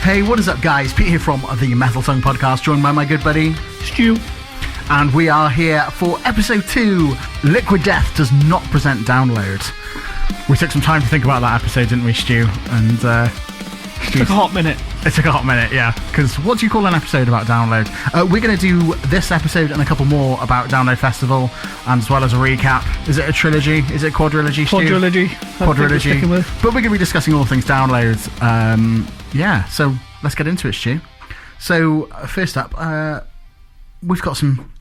Hey, what is up, guys? Pete here from the Metal Tongue Podcast, joined by my good buddy Stu. And we are here for episode 2. Liquid Death does not present Download. We took some time to think about that episode, didn't we, Stu? And it took a hot minute. It took a hot minute, yeah. Because what do you call an episode about Download? We're going to do this episode and a couple more about Download Festival, and as well as a recap. Is it a trilogy? Is it a quadrilogy, Stu? Quadrilogy. But we're going to be discussing all things Download. Yeah, so let's get into it, Stu. So, first up, we've got some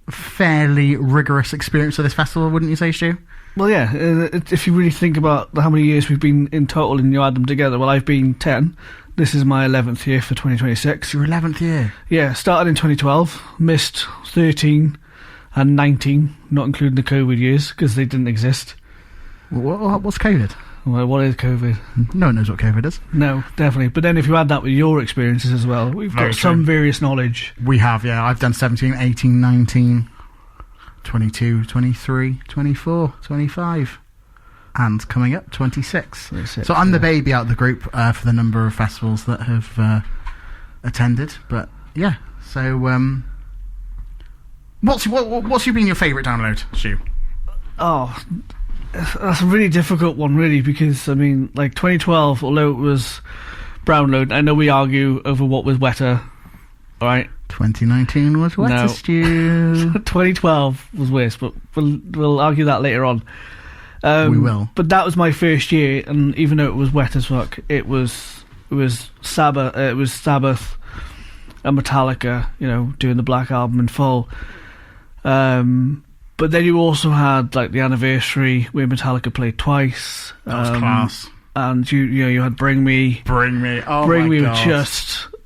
fairly rigorous experience of this festival, wouldn't you say, Stu? Well, yeah, if you really think about how many years we've been in total and you add them together, well, I've been 10. This is my 11th year for 2026. Your 11th year? Yeah, started in 2012, missed 13 and 19, not including the COVID years, because they didn't exist. What's COVID? Well, what is COVID? No one knows what COVID is. No, definitely. But then if you add that with your experiences as well, we've got some various knowledge. We have, yeah. I've done 17, 18, 19... 22, 23, 24, 25, and coming up 26. So I'm the baby out of the group for the number of festivals that have attended. But yeah, so what's been your favourite Download, Stu? Oh, that's a really difficult one, really, because I mean, like 2012, although it was Brownload, I know we argue over what was wetter. All right. 2019 was wetter, Stu. 2012 was worse, but we'll argue that later on. We will. But that was my first year, and even though it was wet as fuck, it was Sabbath. It was Sabbath and Metallica, you know, doing the Black Album in full. But then you also had like the anniversary where Metallica played twice. That was class. And you had Bring Me. Bring Me. Oh Bring my Me God.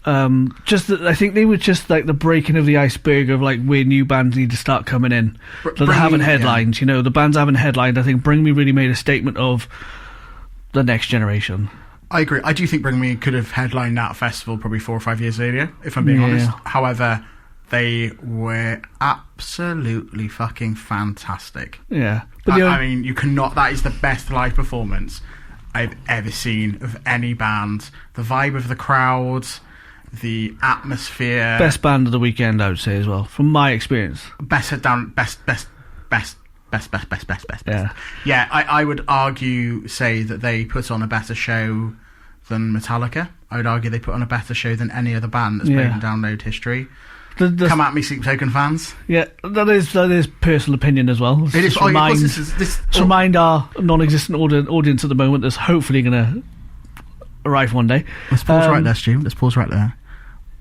I think they were just like the breaking of the iceberg of like where new bands need to start coming in. So they haven't headlined, you know, the bands haven't headlined. I think Bring Me really made a statement of the next generation. I agree. I do think Bring Me could have headlined that festival probably 4 or 5 years earlier, if I'm being honest. However, they were absolutely fucking fantastic. Yeah. But I mean, you cannot, that is the best live performance I've ever seen of any band. The vibe of the crowd, the atmosphere. Best band of the weekend, I would say, as well, from my experience. Best. Yeah, I would say that they put on a better show than Metallica. I would argue they put on a better show than any other band that's played in Download history. Come at me, Sleep Token fans. Yeah, that is personal opinion as well. It is. Remind our non-existent audience at the moment that's hopefully going to arrive one day. Let's pause right there, Stu. Let's pause right there.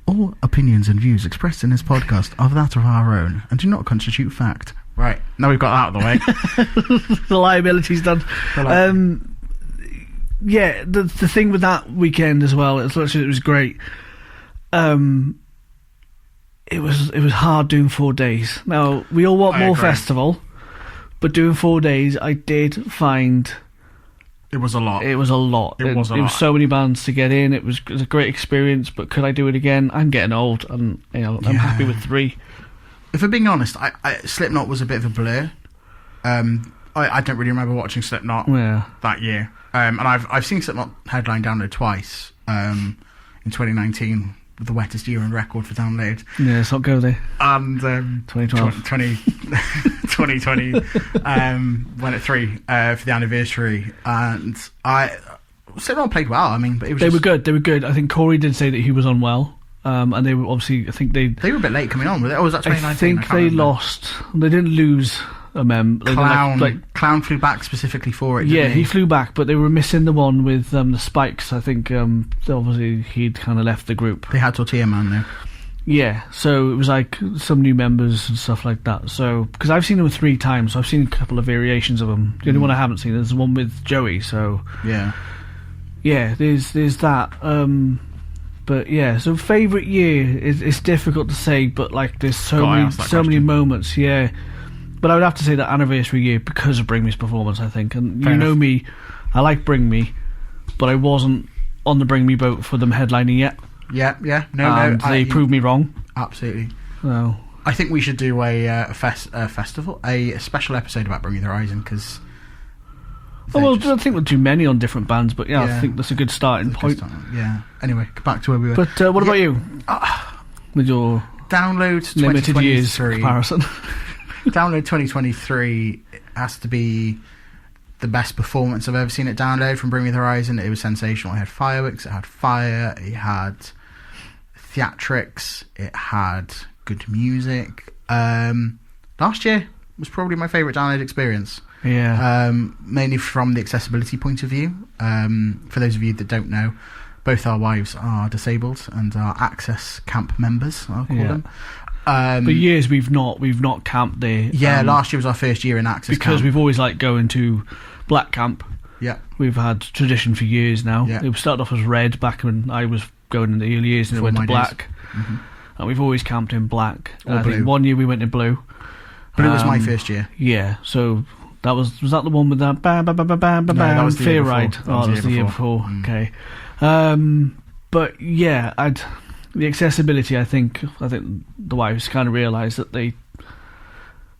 All opinions and views expressed in this podcast are that of our own and do not constitute fact. Right, now we've got that out of the way. The liability's done. Yeah, the thing with that weekend as well, as much as it was great, it was hard doing 4 days. Now, we all want more festival, but doing 4 days, I did find... It was a lot. It was so many bands to get in. It was a great experience, but could I do it again? I'm getting old, and I'm happy with 3. If I'm being honest, Slipknot was a bit of a blur. I don't really remember watching Slipknot that year. And I've seen Slipknot headline Download twice in 2019, with the wettest year on record for Download. Yeah, let's not go there. And 2012. 2020 went at 3 for the anniversary, and Slipknot played well. I mean, but they were good. They were good. I think Corey did say that he was unwell, and they were obviously. I think they were a bit late coming on with it. Oh, was that 2019? I think they lost. They didn't lose a member. Clown flew back specifically for it. Yeah, he flew back, but they were missing the one with the Spikes. I think obviously he'd kind of left the group. They had Tortilla Man there. Yeah, so it was like some new members and stuff like that. So because I've seen them 3 times, so I've seen a couple of variations of them. The only one I haven't seen is the one with Joey. So yeah, there's that. But yeah, so favourite year is difficult to say, but like there's so many moments. Yeah, but I would have to say that anniversary year because of Bring Me's performance, I think. And Fair enough. Know me, I like Bring Me, but I wasn't on the Bring Me boat for them headlining yet. Yeah. They proved me wrong. Absolutely. So I think we should do a festival, a special episode about Bring Me the Horizon, because Well, I think we'll do many on different bands, but I think that's a good starting point. Yeah. Anyway, back to where we were. But what about you? With your Download limited years comparison. Download 2023 has to be the best performance I've ever seen at Download from Bring Me the Horizon. It was sensational. It had fireworks, it had fire, it had theatrics, it had good music. Last year was probably my favourite Download experience. Yeah. Mainly from the accessibility point of view. For those of you that don't know, both our wives are disabled and are Access Camp members, I'll call them. For years we've not camped there. Yeah, last year was our first year in Access because Camp. we've always liked going to Black Camp. Yeah. We've had tradition for years now. Yeah. It started off as Red back when I was going in the early years, and it went to Black. Mm-hmm. And we've always camped in Black. Or Blue. I think one year we went in Blue. Blue was my first year. Yeah, so that was that the one with that that was the Fear year Ride? before. That was the year before. Okay. But yeah, the accessibility. I think the wives kind of realised that they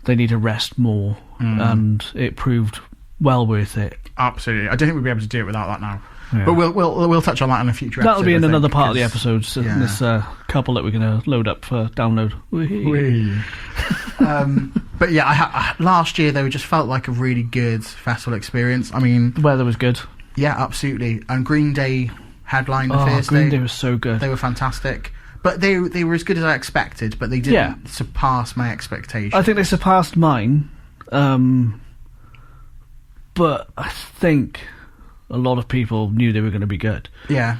need to rest more, and it proved well worth it. Absolutely, I don't think we'd be able to do it without that now. Yeah. But we'll touch on that in a future episode. That'll be in another part of the episodes. Yeah. This couple that we're going to load up for download. But yeah, last year though, it just felt like a really good festival experience. I mean, the weather was good. Yeah, absolutely. And Green Day headlined the first day. Green Day was so good. They were fantastic. But they were as good as I expected, but they didn't surpass my expectations. I think they surpassed mine. But I think a lot of people knew they were going to be good. Yeah.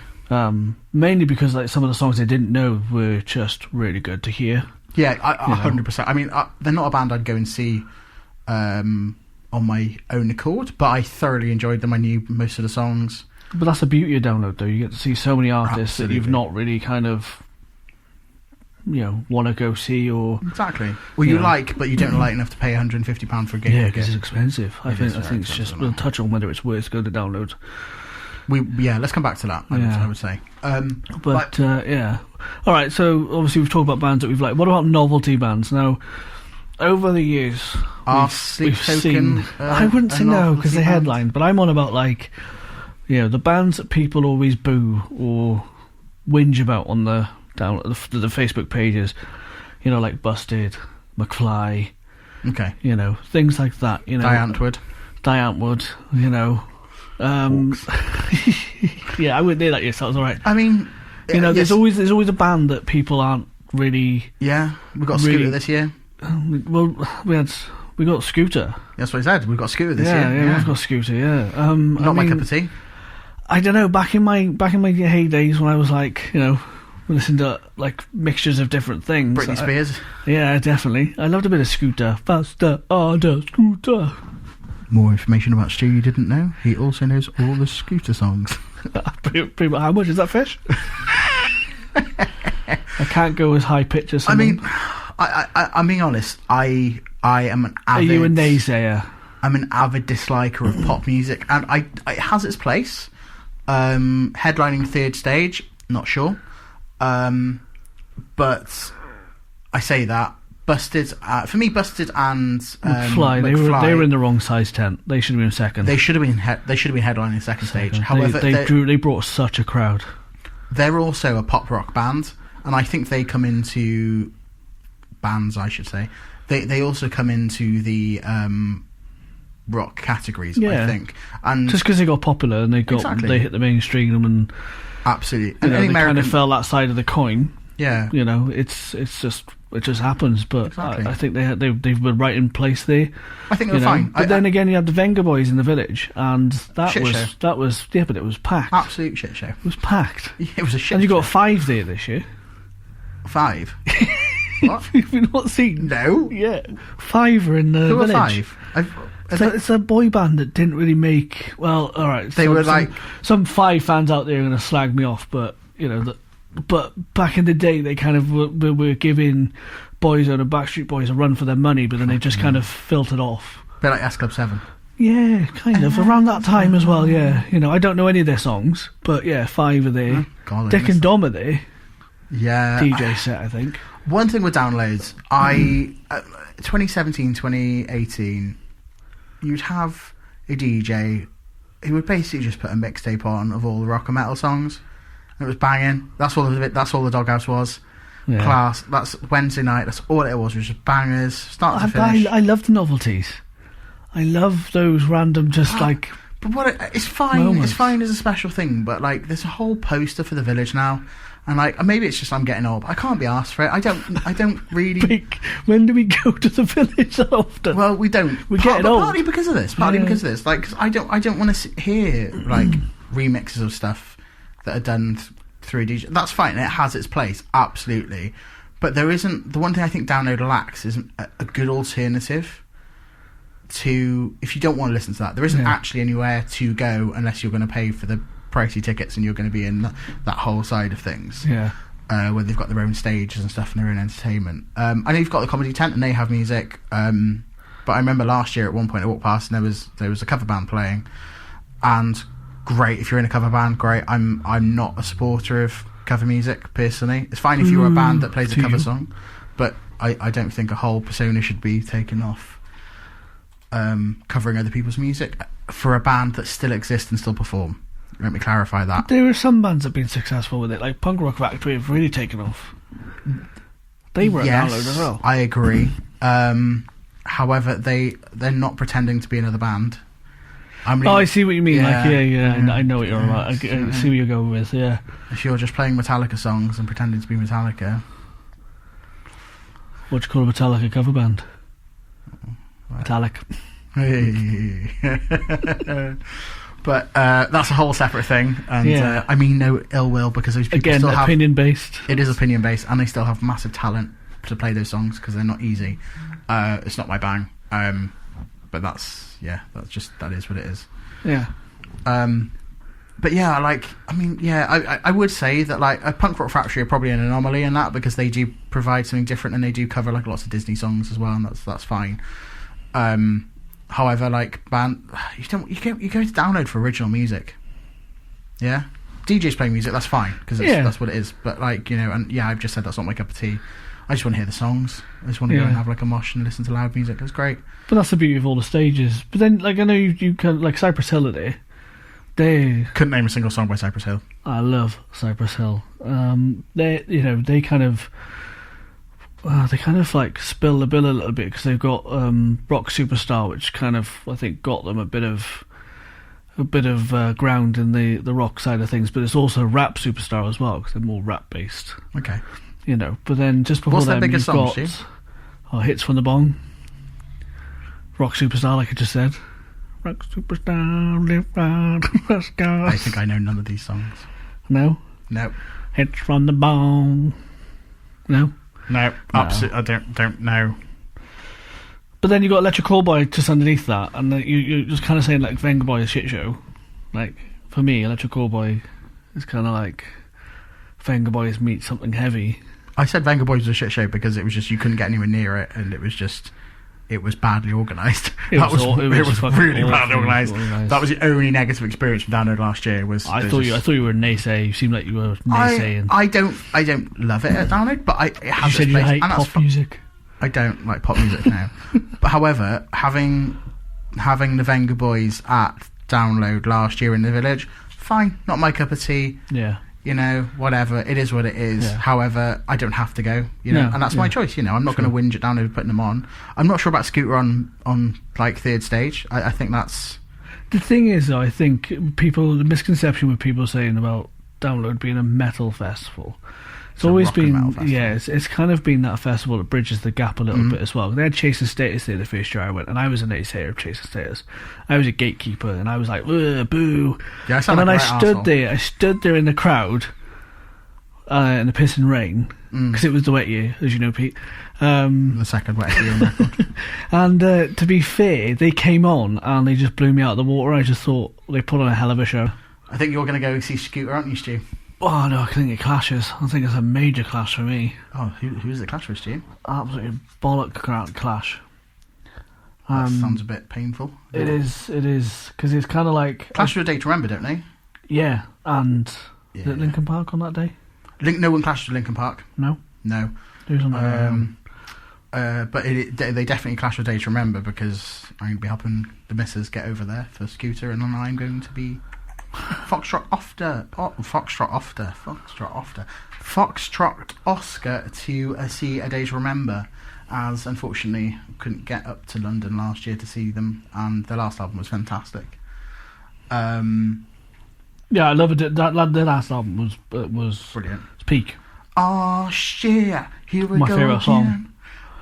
Mainly because like some of the songs they didn't know were just really good to hear. Yeah, 100%. I mean, they're not a band I'd go and see on my own accord, but I thoroughly enjoyed them. I knew most of the songs. But that's the beauty of Download, though. You get to see so many artists that you've not really kind of, want to go see or... Exactly. Well, you like, but you don't like enough to pay £150 for a gig. Yeah, because it's expensive. I think it's just... We'll touch on whether it's worth going to Download. Let's come back to that, I would say. Yeah. All right, so obviously we've talked about bands that we've liked. What about novelty bands? Now, over the years, we've seen... I wouldn't say no, because they headlined, but I'm on about, like, the bands that people always boo or whinge about on the Facebook pages, like Busted, McFly, things like that. Diane Wood, yeah, I wouldn't do that yourself. All right. I mean, there's always a band that people aren't really. Yeah, we got Scooter this year. Well, we got Scooter. That's what I said. We've got Scooter this year. Yeah, we've got Scooter. Yeah. Not my cup of tea. I don't know. Back in my heydays when I was like, listening to like mixtures of different things. Britney Spears. Yeah, definitely. I loved a bit of Scooter. Faster, harder, Scooter. More information about Stu you didn't know. He also knows all the Scooter songs. Pretty much. How much is that fish? I can't go as high pitch as someone. I'm being honest. I am an avid... Are you a naysayer? I'm an avid disliker of pop music, and it has its place. Headlining third stage, not sure. But I say that. Busted, for me, Busted and McFly, they were in the wrong size tent. They should have been second. They should have been headlining second stage. However, they brought such a crowd. They're also a pop rock band, and I think they come into bands. I should say they also come into the rock categories. Yeah. I think, and just because they got popular and they hit the mainstream and absolutely, and they kind of fell that side of the coin. Yeah, it just happens. But exactly. I think they've been right in place there. I think they're fine. But then again, you had the Venga Boys in the Village, and that was but it was packed. Absolute shit show. It was packed. It was a shit. And you got 5 there this year. 5. What? You've not seen? No. Yeah, 5 are in the Who Village. 5? It's a boy band that didn't really make... Well, all right. They were like... Some 5 fans out there are going to slag me off, but, but back in the day, they kind of were giving Boyzone and Backstreet Boys a run for their money, but then they just kind of filtered off. A bit like S Club 7. Yeah, kind of. Around that time as well, yeah. I don't know any of their songs, but yeah, 5 are there. Oh, God, Dick and Dom are there. Yeah. DJ set, I think. One thing with downloads, 2017, 2018... you'd have a DJ he would basically just put a mixtape on of all the rock and metal songs. And it was banging. That's all the Doghouse was. Yeah. Class. That's Wednesday night. That's all it was just bangers, start to finish. I love the novelties. I love those random, just like. But it's fine. Moments. It's fine as a special thing. But like, there's a whole poster for the Village now, and like, maybe it's just I'm getting old. I can't be asked for it. I don't really. When do we go to the Village that often? Well, we don't. We're getting old. Partly because of this. Like, 'cause I don't want to hear like remixes of stuff that are done through a DJ. That's fine. It has its place, absolutely. But there isn't. The one thing I think Download lacks is a good alternative to, if you don't want to listen to that, there isn't actually anywhere to go unless you're going to pay for the pricey tickets and you're going to be in that whole side of things. Yeah. Where they've got their own stages and stuff and their own entertainment. I know you've got the comedy tent and they have music. But I remember last year at one point I walked past and there was a cover band playing, and great if you're in a cover band, great. I'm not a supporter of cover music personally. It's fine if you're a band that plays a cover song, but I don't think a whole persona should be taken off covering other people's music for a band that still exists and still perform. Let me clarify that. There are some bands that have been successful with it, like Punk Rock Factory have really taken off. They were a Download as well. I agree. However, they're not pretending to be another band. I see what you mean. I know what you're on about. I see where you're going with. Yeah. If you're just playing Metallica songs and pretending to be Metallica, what do you call a Metallica cover band? Metallic. But that's a whole separate thing, and I mean no ill will, because those people again, still have opinion based. It is opinion based, and they still have massive talent to play those songs because they're not easy. It's not my bang, but that is what it is. Yeah. But yeah, I would say that like a Punk Rock Factory are probably an anomaly in that, because they do provide something different and they do cover like lots of Disney songs as well, and that's fine. However, like band, you go to Download for original music. Yeah, DJs playing music, that's fine because that's what it is. But like, you know, and yeah, I've just said that's not my cup of tea. I just want to hear the songs. I just want to go and have like a mosh and listen to loud music. That's great. But that's the beauty of all the stages. But then, like, I know you can, like Cypress Hill today. They couldn't name a single song by Cypress Hill. I love Cypress Hill. They kind of like spill the bill a little bit because they've got Rock Superstar, which kind of I think got them a bit of ground in the rock side of things, but it's also Rap Superstar as well because they're more rap based. Okay. You know, but then just before what's their biggest song, Hits from the Bong, Rock Superstar, like I just said. Rock Superstar, live round the sky. I think I know none of these songs. No? No. Hits from the Bong. No? No, absolutely. I don't know. But then you got Electric Callboy just underneath that, and you're just kind of saying like Venga Boy is shit show. Like for me, Electric Callboy is kind of like Venga Boys meet something heavy. I said Venga Boys was a shit show because it was just you couldn't get anywhere near it, and it was badly organised. It was really badly organised. That was the only negative experience from Download last year. I thought you were a naysayer. You seemed like you were naysaying. I don't love it at Download, but it has its place. You hate pop music. I don't like pop music now. But however, having the Venga Boys at Download last year in the Village, fine, not my cup of tea. Yeah. You know, whatever. It is what it is. Yeah. However, I don't have to go. You know, and that's my choice. You know, I'm not going to whinge at Download putting them on. I'm not sure about Scooter on like third stage. I think that's the thing. Is though, I think the misconception with people saying about Download being a metal festival. It's always been, it's kind of been that festival that bridges the gap a little bit as well. They had Chasing Status there the first year I went, and I was a naysayer of Chasing Status. I was a gatekeeper, and I was like, boo. Yeah, and then I stood there in the crowd, in the piss and rain, because it was the wet year, as you know, Pete. The second wet year on record. And to be fair, they came on, and they just blew me out of the water. I just thought they put on a hell of a show. I think you're going to go see Scooter, aren't you, Stu? Oh no, I think it clashes. I think it's a major clash for me. Oh, who is it clash with, Stu? Absolutely bollock clash. That sounds a bit painful. It is, because it's kind of like... Clash with a Day to Remember, don't they? Yeah, and... Is it Linkin Park on that day? No one clashed with Linkin Park. No? No. Who's on that But they definitely clash with Day to Remember, because I'm going to be helping the missus get over there for Scooter, and then I'm going to be Foxtrot Oscar to see A Day to Remember, as unfortunately couldn't get up to London last year to see them, and their last album was fantastic. Yeah, I love it. Their last album was brilliant. It's peak. Oh shit! Here we go. My favourite song.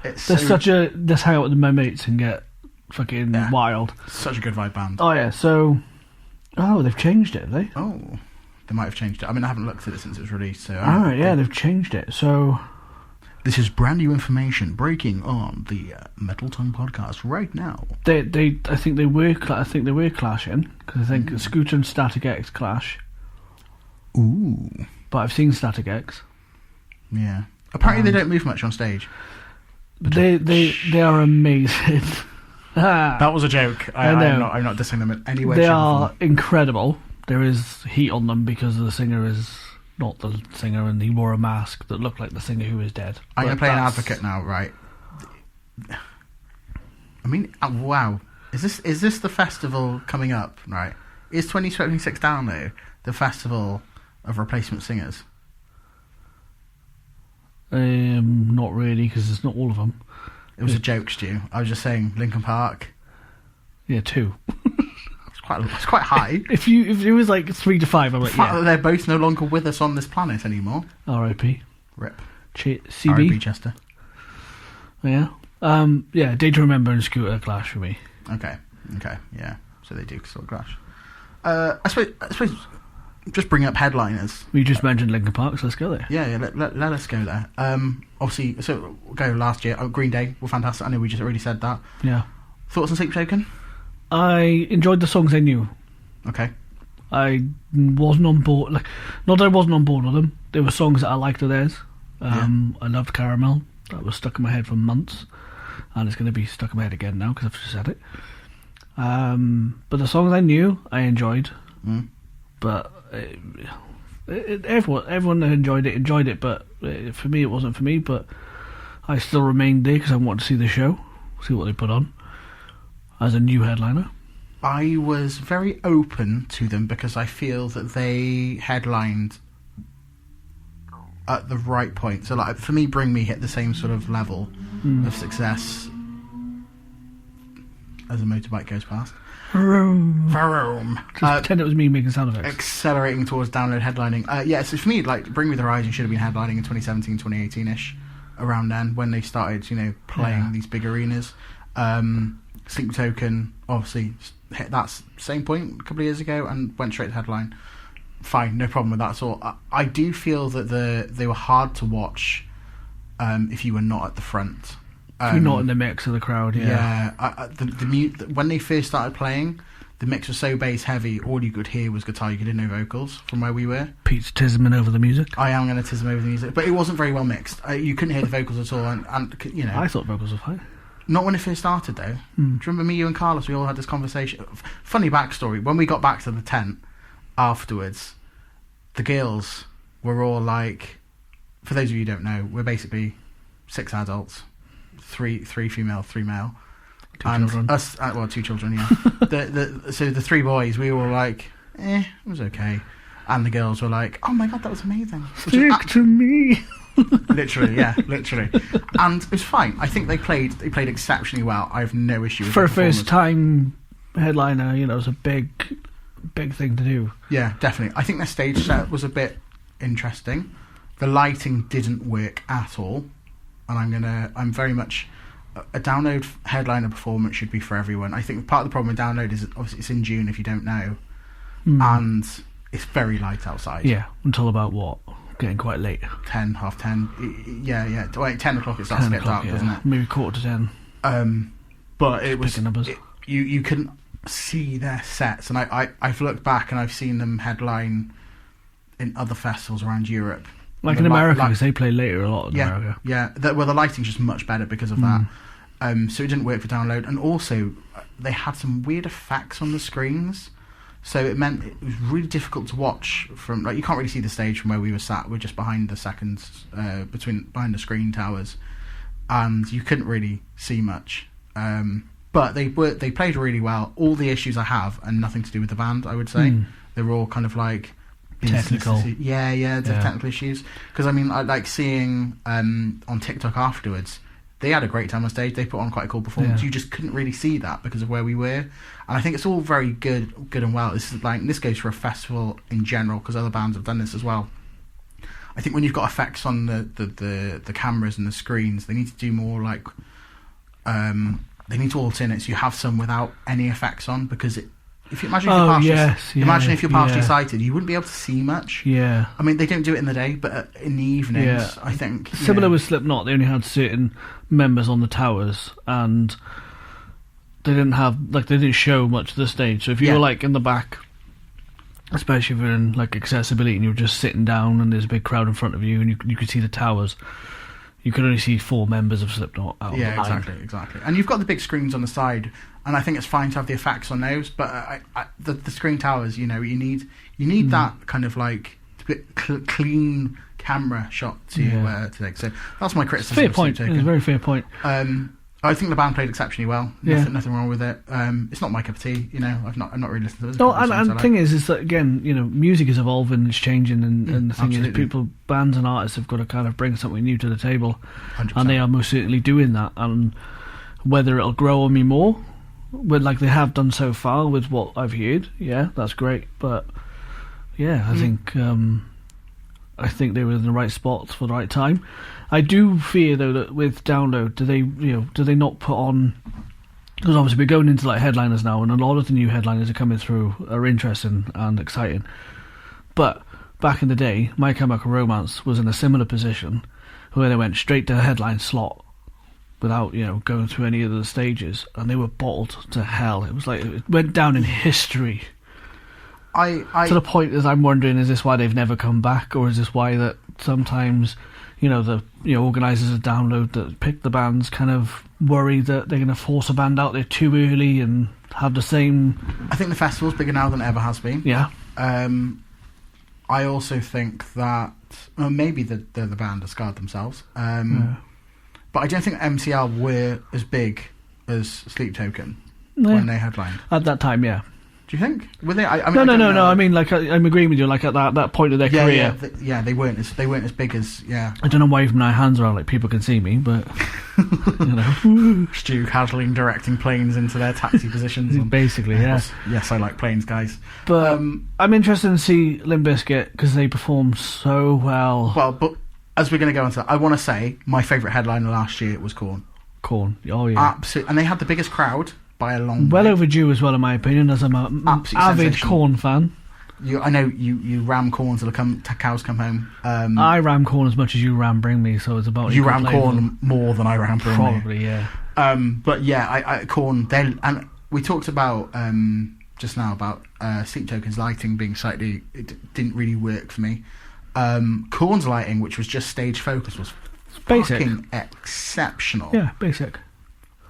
Just hang out with my mates and get fucking wild. Such a good vibe band. Oh yeah, so they've changed it, have they? Oh, they might have changed it. I mean, I haven't looked at it since it was released. So they've changed it. So this is brand new information breaking on the Metal Tongue podcast right now. I think they were clashing, because I think Scooter and Static X clash. Ooh, but I've seen Static X. Yeah, apparently they don't move much on stage. But they are amazing. That was a joke. I'm not dissing them in any way. They are incredible. There is heat on them because the singer is not the singer, and he wore a mask that looked like the singer who is dead. I'm going to play an advocate now, right? I mean, wow. Is this the festival coming up, right? Is 2026 Download the festival of replacement singers? Not really, because it's not all of them. It was a joke, Stu. I was just saying Linkin Park. Yeah, 2. It's quite high. If it was like 3 to 5, I'm like, the fact that they're both no longer with us on this planet anymore. R.I.P. Rip. CB. R.I.P. Chester. Yeah. Day to Remember and Scooter clash for me. Okay. Yeah. So they do sort of clash. I suppose. Just bring up headliners. We just mentioned Linkin Park, so let's go there. Yeah, let us go there. Obviously, so we'll go last year. Green Day were fantastic. I know we just already said that. Yeah. Thoughts on Sleep Token? I enjoyed the songs I knew. Okay. I wasn't on board. Not that I wasn't on board with them. There were songs that I liked of theirs. I loved Caramel. That was stuck in my head for months, and it's going to be stuck in my head again now because I've just said it. But the songs I knew, I enjoyed. But everyone that enjoyed it, but for me it wasn't for me. But I still remained there because I wanted to see the show, see what they put on as a new headliner. I was very open to them because I feel that they headlined at the right point. So, like, for me, Bring Me hit the same sort of level of success as a motorbike goes past. Vroom. Just pretend it was me making sound effects. Accelerating towards Download headlining. So for me, like, Bring Me the Horizon should have been headlining in 2017, 2018-ish, around then, when they started, playing these big arenas. Sleep Token, obviously, hit that same point a couple of years ago and went straight to headline. Fine, no problem with that at all. I do feel that they were hard to watch if you were not at the front. If you're not in the mix of the crowd, when they first started playing, the mix was so bass heavy, all you could hear was guitar, you could hear no vocals from where we were. Pete's tisming over the music. I am going to tism over the music, but it wasn't very well mixed. You couldn't hear the vocals at all, and I thought vocals were fine. Not when it first started, though. Do you remember me, you and Carlos, we all had this conversation? Funny backstory, when we got back to the tent afterwards, the girls were all like, for those of you who don't know, we're basically 6 adults, three female, 3 male. 2 children. Us, 2 children, yeah. So the 3 boys, we were like, it was okay. And the girls were like, oh my God, that was amazing. Stick to me. Literally. And it was fine. I think they played exceptionally well. I have no issue with for a first time headliner. It was a big thing to do. Yeah, definitely. I think their stage set was a bit interesting. The lighting didn't work at all, and I'm very much a Download headliner performance should be for everyone. I think part of the problem with Download is obviously it's in June if you don't know, and it's very light outside. Yeah, until about what? Getting quite late. 10, half 10. Yeah. Wait, 10 o'clock it starts to get dark, doesn't it? Maybe 9:45. But it was numbers. You couldn't see their sets, and I've looked back and I've seen them headline in other festivals around Europe. Like in America, because they play later a lot in America. Yeah. The lighting's just much better because of that. So it didn't work for Download, and also they had some weird effects on the screens. So it meant it was really difficult to watch from, like, you can't really see the stage from where we were sat. We're just behind the behind the screen towers. and you couldn't really see much. But they played really well. All the issues I have are nothing to do with the band, I would say. They were all kind of like technical. Technical issues. Because I mean, I like seeing on TikTok afterwards, they had a great time on stage. They put on quite a cool performance. You just couldn't really see that because of where we were. And I think it's all very good and well. This goes for a festival in general, because other bands have done this as well. I think when you've got effects on the cameras and the screens, they need to do more like they need to alternate. So you have some without any effects on, because if you imagine if you're partially sighted, you wouldn't be able to see much. Yeah. I mean, they don't do it in the day, but in the evenings, I think. Similar with Slipknot, they only had certain members on the towers, and they didn't show much of the stage. So if you were like in the back, especially if you're in like accessibility and you're just sitting down and there's a big crowd in front of you and you could see the towers, you could only see 4 members of Slipknot out of the line. Exactly. And you've got the big screens on the side, and I think it's fine to have the effects on those, but the screen towers, you need that kind of like clean camera shot to take. So that's my criticism. Fair point. It's a very fair point. I think the band played exceptionally well. Nothing wrong with it. It's not my cup of tea. I'm not really listening to this. No, and the thing is that again, music is evolving, it's changing, and the thing is, bands and artists have got to kind of bring something new to the table, 100%. And they are most certainly doing that. And whether it'll grow on me more, like they have done so far with what I've heard, that's great. But I think they were in the right spot for the right time. I do fear though that with Download, do they not put on? Because obviously we're going into like headliners now, and a lot of the new headliners are coming through are interesting and exciting. But back in the day, My Chemical Romance was in a similar position, where they went straight to the headline slot without going through any of the stages, and they were bottled to hell. It was like it went down in history. To the point that I'm wondering, is this why they've never come back, or is this why that sometimes the organisers of Download that pick the bands kind of worry that they're going to force a band out there too early and have the same... I think the festival's bigger now than it ever has been. Yeah. I also think that maybe the band has scarred themselves. But I don't think MCL were as big as Sleep Token when they headlined. At that time, yeah. Do you think? Were they? No. I mean, like I'm agreeing with you. Like at that point of their career, they weren't as big as. Yeah. I don't know why even my hands are out like people can see me, but Stu Cadling directing planes into their taxi positions. Basically, yes. Yes, I like planes, guys. But I'm interested to see Limp Bizkit because they performed so well. Well, but as we're going to go into that, I want to say my favourite headliner last year was Korn. Oh yeah, absolutely, and they had the biggest crowd. By a long way. Overdue as well, in my opinion, as I'm an avid Korn fan. I know you ram Korn till the cows come home. I ram Korn as much as you ram Bring Me, so it's about you ram Korn more than I ram Bring Me. Probably, yeah. But yeah, I Korn. And we talked about just now about Sleep Token's lighting being slightly. It didn't really work for me. Korn's lighting, which was just stage focus, was fucking exceptional. Yeah, basic.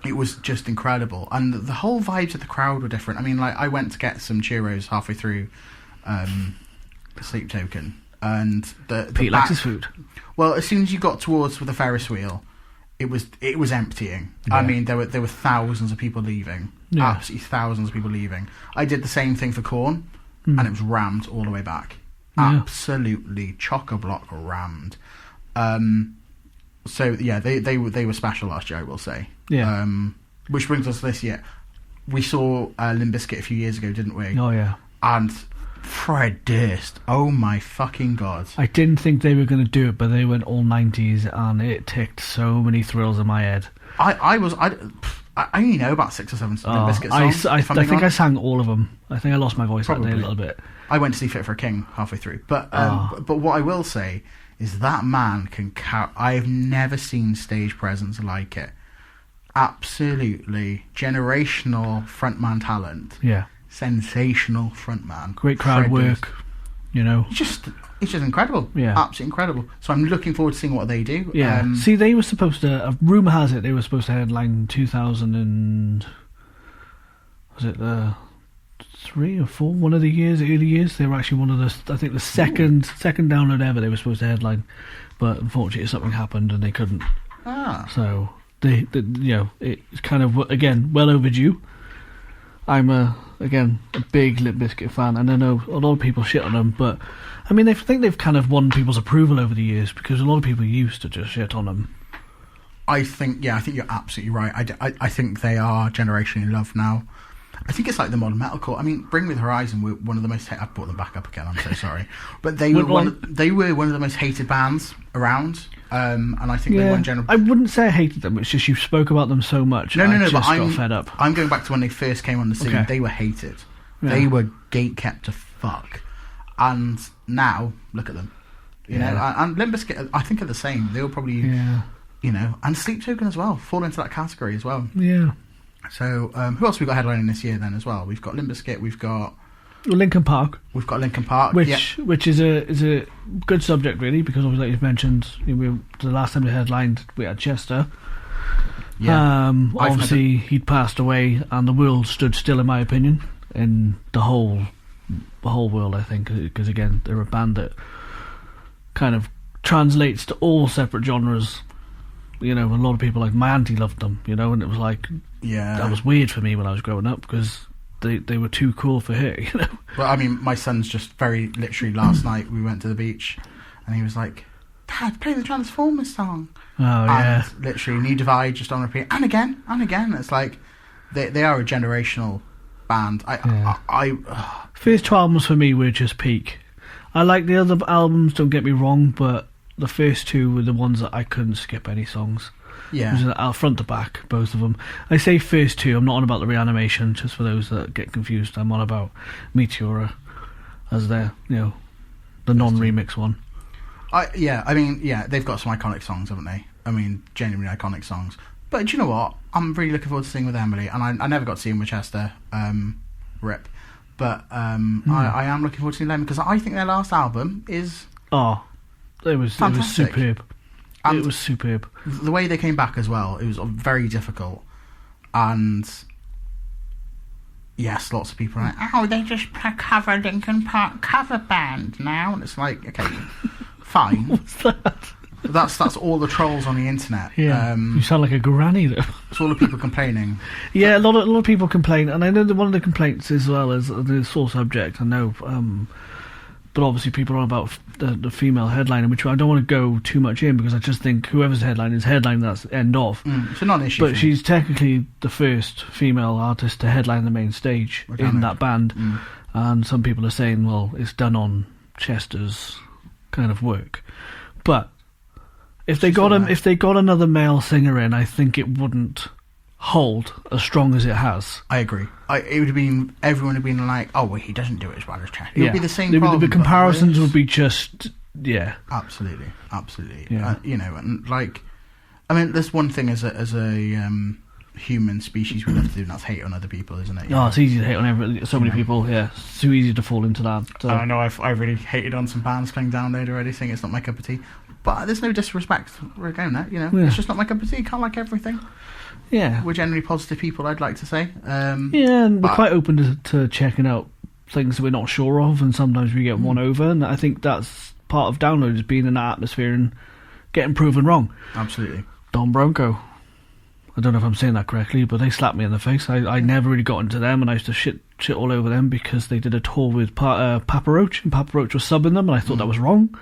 It was just incredible, and the whole vibes of the crowd were different. I mean, like I went to get some churros halfway through Sleep Token, and Pete likes his food. Well, as soon as you got towards with the Ferris wheel, it was emptying. Yeah. I mean, there were thousands of people leaving, absolutely thousands of people leaving. I did the same thing for Korn, and it was rammed all the way back, absolutely chock-a-block rammed. So yeah, they were special last year, I will say. Yeah. Which brings us to this year. We saw Limp Bizkit a few years ago, didn't we? Oh yeah. And Fred Durst, oh my fucking god! I didn't think they were going to do it, but they went all 90s, and it ticked so many thrills in my head. I only know about 6 or 7 Limp Bizkit songs. I think I sang all of them. I think I lost my voice that day a little bit. I went to see Fit for a King halfway through, but what I will say is that man can I've never seen stage presence like it. Absolutely generational frontman talent. Yeah. Sensational frontman. Great crowd work. It's just incredible. Yeah. Absolutely incredible. So I'm looking forward to seeing what they do. Yeah. See, they were supposed to. Rumour has it they were supposed to headline 2000 and was it 3 or 4? One of the early years. They were actually one of the. I think the second Download ever. They were supposed to headline, but unfortunately something happened and they couldn't. So it's kind of, again, well overdue. I'm a big Limp Bizkit fan, and I know a lot of people shit on them, but I mean, I think they've kind of won people's approval over the years because a lot of people used to just shit on them. I think you're absolutely right. I think they are generationally loved now. I think it's like the modern metalcore. I mean, Bring Me the Horizon were one of the most... I brought them back up again, I'm so sorry. But they were one of the most hated bands around, and I think they won general... I wouldn't say I hated them, it's just you spoke about them so much. No, but got fed up. I'm going back to when they first came on the scene. Okay. They were hated. Yeah. They were gatekept to fuck. And now, look at them. You know, and Limp Bizkit, I think, are the same. They were probably... Yeah. You know, and Sleep Token as well, fall into that category as well. Yeah. So, who else have we got headlining this year then as well? We've got Limp Bizkit, we've got... Linkin Park. We've got Linkin Park, which is a good subject, really, because obviously, like you've mentioned, the last time they headlined, we had Chester. Yeah. Obviously, he'd passed away, and the world stood still, in my opinion, in the whole world, I think, because, again, they're a band that kind of translates to all separate genres. You know, a lot of people, like my auntie, loved them, you know, and it was like, that was weird for me when I was growing up because they were too cool for her, you know. Well, I mean, my son's just very literally last night we went to the beach and he was like, Dad, play the Transformers song. Oh, yeah. And literally, New Divide just on repeat, and again. It's like, they are a generational band. First 2 albums for me were just peak. I like the other albums, don't get me wrong, but the first 2 were the ones that I couldn't skip any songs. Yeah. It was front to back, both of them. I say first 2, I'm not on about the Reanimation, just for those that get confused. I'm on about Meteora as their, the non-remix one. They've got some iconic songs, haven't they? I mean, genuinely iconic songs. But do you know what? I'm really looking forward to singing with Emily, and I never got to see him with Chester, rip. But I am looking forward to seeing them, because I think their last album is... Oh, it was superb. And it was superb. The way they came back as well, it was very difficult. And yes, lots of people are like, oh, they just cover Linkin Park cover band now. And it's like, okay, fine. What's that? That's all the trolls on the internet. Yeah, you sound like a granny though. It's all the people complaining. Yeah, a lot of people complain, and I know that one of the complaints as well is the sore subject. I know, but obviously people are on about the female headliner, which I don't want to go too much in because I just think whoever's headlining is headlining. That's the end of. It's a non-issue. But she's technically the first female artist to headline the main stage in that band, and some people are saying, well, it's done on Chester's kind of work, but. If they got another male singer in, I think it wouldn't hold as strong as it has. I agree. It would have been, everyone would have been like, oh, well, he doesn't do it as well as Chester. It would be the same problem. The comparisons would be just, Absolutely. Yeah. And like, I mean, there's one thing as a human species we love to do, and that's hate on other people, isn't it? It's easy to hate on so many people. Yeah, it's too easy to fall into that. So. I know I've really hated on some bands playing Download already, saying it's not my cup of tea. But there's no disrespect. We're going there, It's just not my cup of tea. Can't like everything. Yeah, we're generally positive people, I'd like to say. And we're quite open to checking out things that we're not sure of, and sometimes we get won over. And I think that's part of Download, is being in that atmosphere and getting proven wrong. Absolutely. Don Bronco. I don't know if I'm saying that correctly, but they slapped me in the face. I never really got into them, and I used to shit all over them because they did a tour with Papa Roach, and Papa Roach was subbing them, and I thought that was wrong.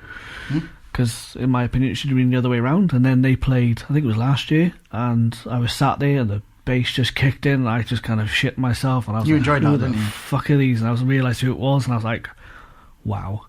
Because, in my opinion, it should have been the other way around. And then they played, I think it was last year, and I was sat there, and the bass just kicked in, and I just kind of shit myself. And I was enjoyed that, didn't you? Fuck are these? And I realised who it was, and I was like, wow.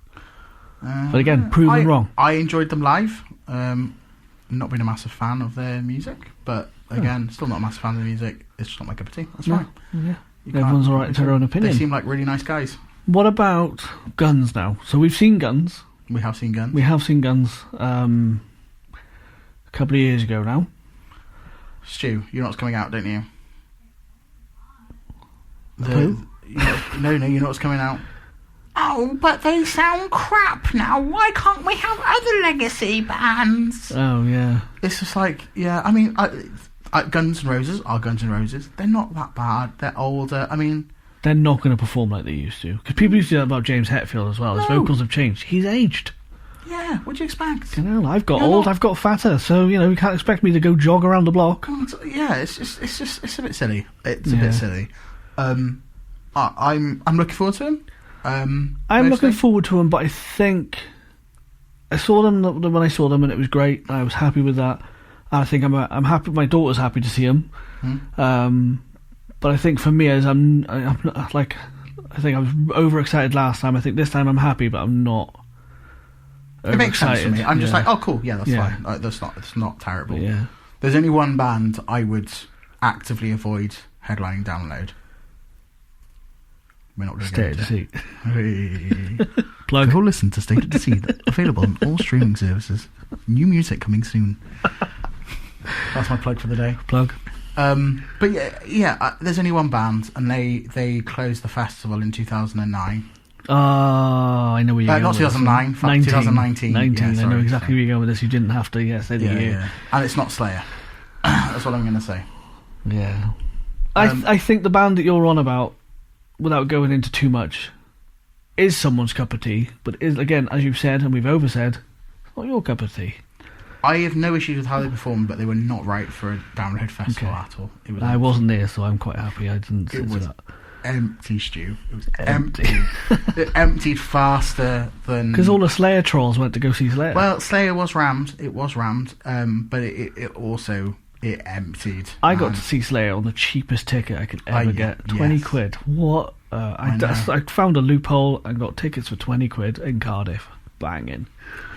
But again, proven wrong. I enjoyed them live. Not been a massive fan of their music, but again, still not a massive fan of the music. It's just not my cup of tea. That's fine. Yeah. Everyone's alright to their own opinion. They seem like really nice guys. What about Guns now? So we've seen Guns. We have seen Guns. A couple of years ago now. Stu, you know what's coming out, don't you? No, you know what's coming out. Oh, but they sound crap now. Why can't we have other legacy bands? Oh, yeah. It's just like, I mean, Guns N' Roses are Guns N' Roses. They're not that bad. They're older. I mean... They're not going to perform like they used to. Because people used to do that about James Hetfield as well. His vocals have changed. He's aged. Yeah, what do you expect? I've got old, I've got fatter, so you can't expect me to go jog around the block. Yeah, it's a bit silly. It's a bit silly. I'm looking forward to him. I'm looking forward to him, but I think I saw them when I saw them, and it was great. I was happy with that. I think I'm happy. My daughter's happy to see him. But I think for me, as I'm not, like, I think I was overexcited last time. I think this time I'm happy, but I'm not. It makes sense to me. I'm just like, oh, cool, yeah, that's fine. Like, it's not terrible. But yeah. There's only one band I would actively avoid headlining Download. We're not going to State of Deceit. Plug. Go listen to State of Deceit, available on all streaming services. New music coming soon. That's my plug for the day. Plug. But yeah, there's only one band, and they closed the festival in 2009. Oh, I know where you're going. Not 2009, 2019. 19. I know exactly where you're going with this. You didn't have to, say the year. Yeah. And it's not Slayer. That's what I'm going to say. Yeah. I think the band that you're on about, without going into too much, is someone's cup of tea, but is, again, as you've said, and we've oversaid, not your cup of tea. I have no issues with how they performed, but they were not right for a Download festival at all. I wasn't there, so I'm quite happy I didn't see that. Empty, Stu. It was empty. It emptied faster than... Because all the Slayer trolls went to go see Slayer. Well, Slayer was rammed. It was rammed. But it also... It emptied. I got to see Slayer on the cheapest ticket I could ever get. 20 quid. What? I found a loophole and got tickets for 20 quid in Cardiff. Banging.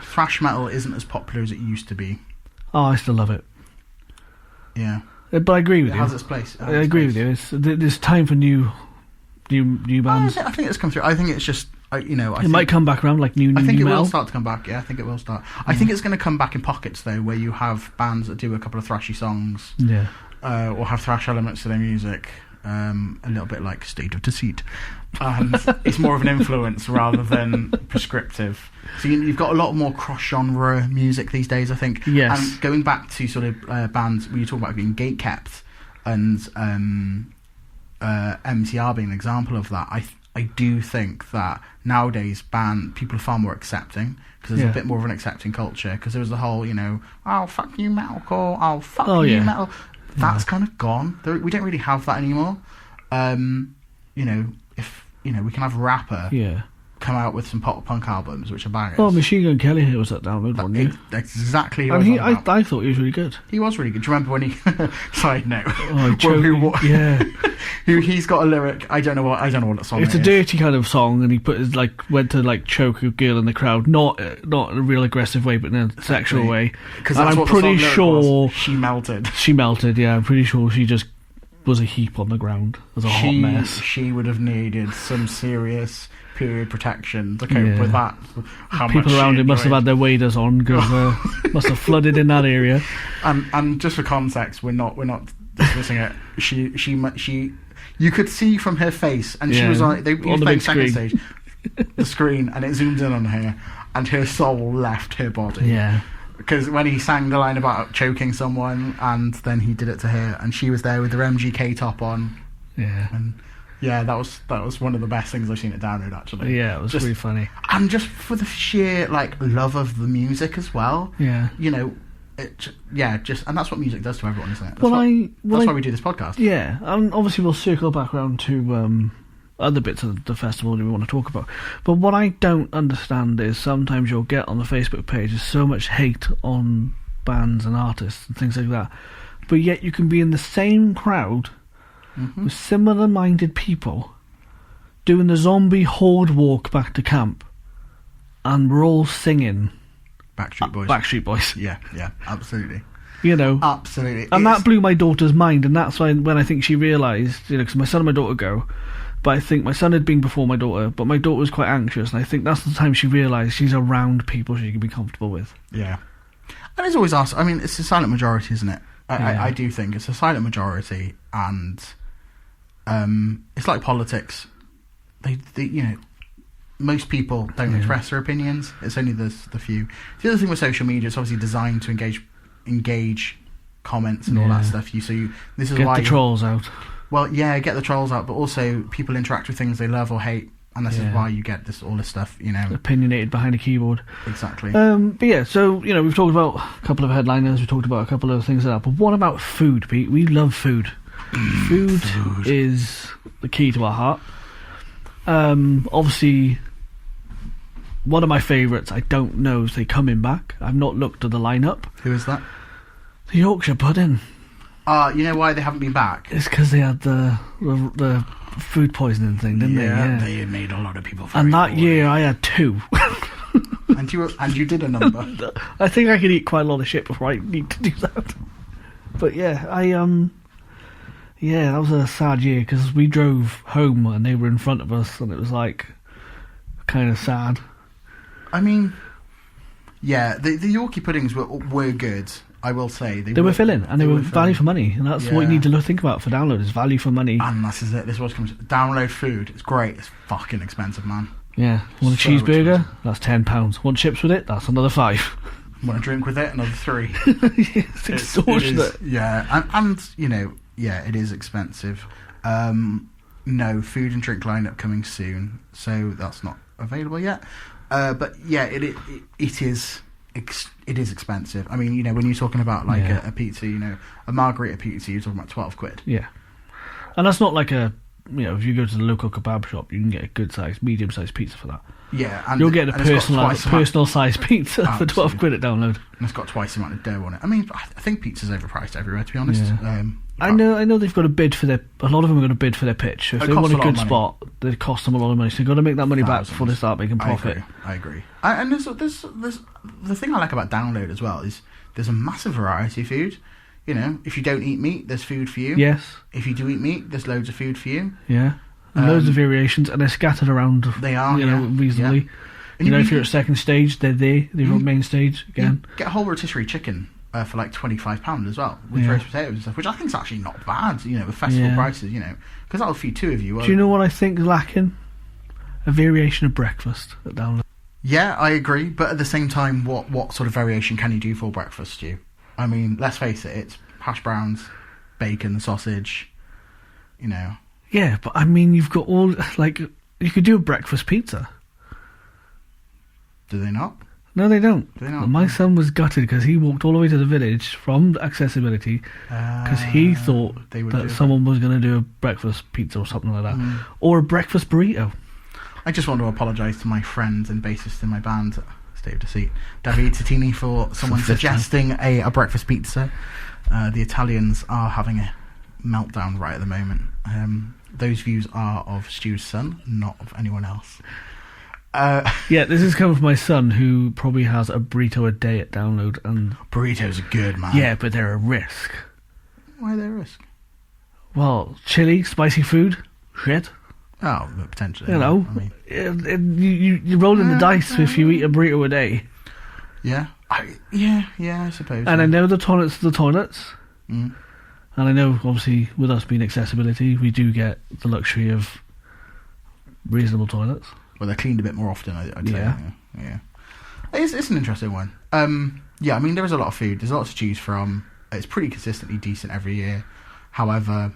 Thrash metal isn't as popular as it used to be. Oh, I still love it. Yeah. But I agree with you. It has its place. I agree with you. There's time for new bands. I think it's come through. I think it's just... it might come back around like new I think new it metal. will start to come back. Yeah, I think it will start. I think it's going to come back in pockets though, where you have bands that do a couple of thrashy songs, or have thrash elements to their music, a little bit like State of Deceit, and it's more of an influence rather than prescriptive. So you've got a lot more cross-genre music these days, I think. Yes. And going back to sort of bands where you talk about being gatekept, and MTR being an example of that, I do think that nowadays people are far more accepting, because there's a bit more of an accepting culture, because there was the whole, oh, fuck you metalcore, oh, fuck you metal. That's kind of gone. We don't really have that anymore. If we can have a rapper come out with some pop punk albums which are bangers. Oh, Machine Gun Kelly here was at Download, wasn't he? That's exactly what I thought he was really good. He was really good. Do you remember when he... Side note. Oh, he's got a lyric. I don't know what that song is. It's a dirty kind of song, and he went to choke a girl in the crowd, not in a real aggressive way, but in a sexual way. Because I'm pretty sure she melted. She melted. Yeah, I'm pretty sure she just was a heap on the ground. It was a hot mess. She would have needed some serious period protection to cope with that. People around him must have had their waders on, because must have flooded in that area. And just for context, we're not dismissing it. She you could see from her face, and she was on the big second stage, the screen, and it zoomed in on her, and her soul left her body. Yeah. Because when he sang the line about choking someone, and then he did it to her, and she was there with her MGK top on. Yeah. And that was one of the best things I've seen at Download, actually. Yeah, it was really funny. And just for the sheer love of the music as well. Yeah. And that's what music does to everyone, isn't it? That's why we do this podcast. Yeah, and obviously we'll circle back around to other bits of the festival that we want to talk about. But what I don't understand is sometimes you'll get on the Facebook page is so much hate on bands and artists and things like that, but yet you can be in the same crowd with similar-minded people doing the zombie horde walk back to camp, and we're all singing Backstreet Boys. Yeah, absolutely. Absolutely. And that blew my daughter's mind, and that's when I think she realised, because my son and my daughter go, but I think my son had been before my daughter, but my daughter was quite anxious, and I think that's the time she realised she's around people she can be comfortable with. Yeah. And it's always us. I mean, it's a silent majority, isn't it? I do think it's a silent majority, and it's like politics. They most people don't express their opinions. It's only the few. The other thing with social media, it's obviously designed to engage comments and all that stuff. This is get why the trolls out. Well, yeah, get the trolls out, but also people interact with things they love or hate And this is why you get all this stuff, opinionated behind a keyboard. Exactly. But yeah, so we've talked about a couple of headliners. We talked about a couple of things like that. But what about food, Pete? We love food. Food is the key to our heart. Obviously, one of my favourites. I don't know if they're coming back. I've not looked at the lineup. Who is that? The Yorkshire pudding. You know why they haven't been back? It's because they had the food poisoning thing, didn't they? Yeah, they made a lot of people. And that year, I had 2. and you did a number. I think I could eat quite a lot of shit before I need to do that. But yeah, that was a sad year because we drove home and they were in front of us, and it was like kind of sad. I mean, yeah, the Yorkie puddings were good. I will say they were filling, and they were value for money, and that's what you need to think about for download is value for money. And this is it. This is what comes. Download food. It's great. It's fucking expensive, man. Yeah. Want a cheeseburger? That's £10. Want chips with it? That's another £5. Want a drink with it? Another £3. It's extortionate. And it is expensive. No food and drink lineup coming soon, so that's not available yet. But yeah, it is. It is expensive. I mean, when you're talking about a pizza, a margherita pizza, you're talking about £12. Yeah, and that's not like if you go to the local kebab shop, you can get a good sized, medium sized pizza for that. Yeah, and you'll get a personal sized pizza for £12 at download. And it's got twice the amount of dough on it. I mean, I think pizza's overpriced everywhere, to be honest. Yeah. I know they've got to bid for a lot of them are going to bid for their pitch. So if they want a good spot, they cost them a lot of money. So they've got to make that money back before they start making profit. I agree. And there's the thing I like about Download as well is there's a massive variety of food. If you don't eat meat, there's food for you. Yes. If you do eat meat, there's loads of food for you. Yeah. And loads of variations, and they're scattered around. They are, reasonably. Yeah. If you're at second stage, they're there. They're on main stage again. Get a whole rotisserie chicken for like £25 as well, with roast potatoes and stuff, which I think is actually not bad. With festival prices, because that'll feed 2 of you. Do you know what I think is lacking? A variation of breakfast at Download. Yeah, I agree, but at the same time, what sort of variation can you do for breakfast, Stu? I mean, let's face it, it's hash browns, bacon, sausage, Yeah, but I mean, you've got all, you could do a breakfast pizza. Do they not? No, they don't. Do they not? My son was gutted because he walked all the way to the village from Accessibility because he thought that someone was going to do a breakfast pizza or something like that. Or a breakfast burrito. I just want to apologise to my friend and bassist in my band, State of Deceit, David Titini, for someone suggesting a breakfast pizza. The Italians are having a meltdown right at the moment. Those views are of Stu's son, not of anyone else. Yeah, this is coming from my son, who probably has a burrito a day at Download, and burritos are good, man. Yeah, but they're a risk. Why are they a risk? Well, chili, spicy food, shit. Oh, potentially. I mean, you're rolling the dice if you eat a burrito a day. Yeah, I suppose. And I know the toilets are the toilets. And I know, obviously, with us being Accessibility, we do get the luxury of reasonable toilets. Well, they're cleaned a bit more often, I'd say. Yeah. It's an interesting one. Yeah, I mean, there is a lot of food. There's lots to choose from. It's pretty consistently decent every year. However,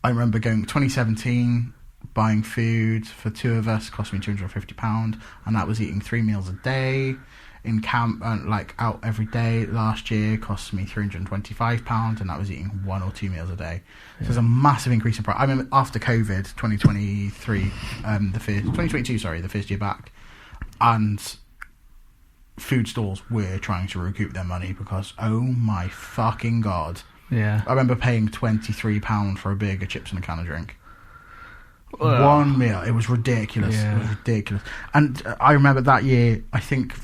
I remember going 2017, buying food for 2 of us, cost me £250, and that was eating 3 meals a day. In camp, out every day last year, cost me £325, and that was eating 1 or 2 meals a day. So there's a massive increase in price. I remember after COVID, 2022, the first year back, and food stalls were trying to recoup their money because, oh my fucking god. Yeah. I remember paying £23 for a burger, chips, and a can of drink. One meal. It was ridiculous. Yeah. It was ridiculous. And I remember that year, I think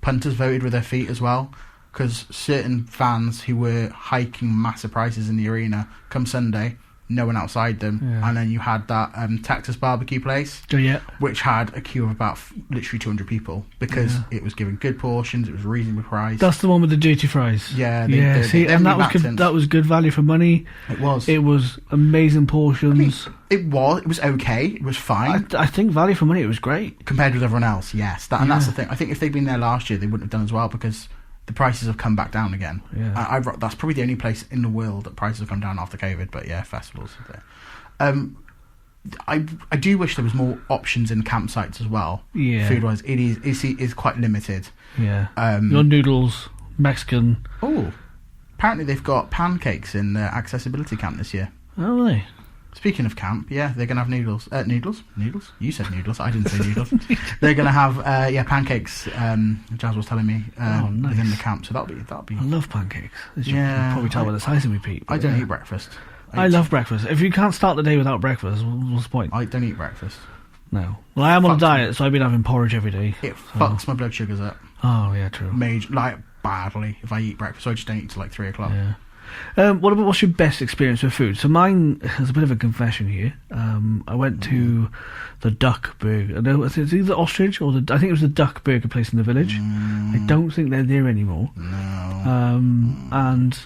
punters voted with their feet as well, because certain fans who were hiking massive prices in the arena come Sunday, no one outside them, and then you had that Texas barbecue place, which had a queue of about literally 200 people because it was giving good portions, it was reasonably priced. That's the one with the dirty fries. Yeah, and that was good value for money. It was amazing portions. I mean, it was okay, it was fine. I think value for money, it was great compared with everyone else. Yes, and that's the thing. I think if they'd been there last year, they wouldn't have done as well because the prices have come back down again. Yeah. That's probably the only place in the world that prices have come down after COVID, but yeah, festivals. I do wish there was more options in campsites as well. Yeah. Food-wise, it is quite limited. Yeah. Your noodles, Mexican. Oh, apparently they've got pancakes in the accessibility camp this year. Oh, really? Speaking of camp, yeah, they're going to have noodles. Noodles? You said noodles. I didn't say noodles. They're going to have, pancakes. Jazz was telling me nice. within the camp, so that'll be. I love pancakes. As you can probably tell by the size of me, Pete. I don't eat breakfast. I love breakfast. If you can't start the day without breakfast, what's the point? I don't eat breakfast. No. Well, I am on a diet, so I've been having porridge every day. It fucks my blood sugars up. Oh, yeah, true. Badly if I eat breakfast, so I just don't eat till 3 o'clock. Yeah. What's your best experience with food? So mine is a bit of a confession here. I went to the Duck Burger. No, it's either Ostrich or I think it was the Duck Burger place in the village. I don't think they're there anymore. No. And